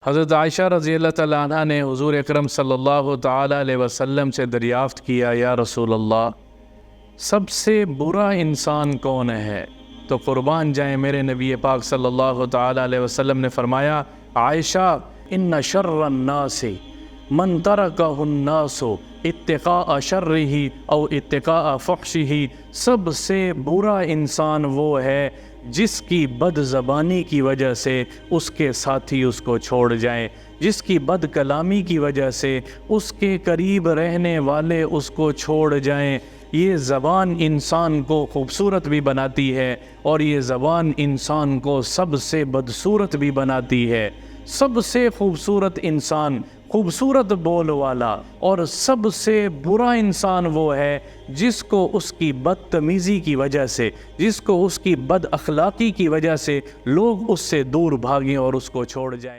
हज़रत आयशा रज़ियल्लाहु तआला अन्हा ने हुज़ूर अकरम सल्लल्लाहु तआला अलैहि वसल्लम से दरियाफ़्त किया, या रसूल अल्लाह, सबसे बुरा इंसान कौन है? तो क़ुरबान जाए मेरे नबी पाक सल्लल्लाहु तआला अलैहि वसल्लम ने फ़रमाया, आयशा, इन्न शर्रन्नासि मन तरकहुन्नासु इत्तिक़ाअ शर्रिही औ इत्तिक़ाअ फ़हशिही। सबसे बुरा इंसान वो है जिसकी बदज़बानी की वजह से उसके साथी उसको छोड़ जाएं, जिसकी बद कलामी की वजह से उसके करीब रहने वाले उसको छोड़ जाएं। ये ज़बान इंसान को खूबसूरत भी बनाती है और ये ज़बान इंसान को सबसे बदसूरत भी बनाती है। सबसे खूबसूरत इंसान खूबसूरत बोल वाला, और सबसे बुरा इंसान वो है जिसको उसकी बदतमीज़ी की वजह से, जिसको उसकी बद अखलाक़ी की वजह से लोग उससे दूर भागें और उसको छोड़ जाएं।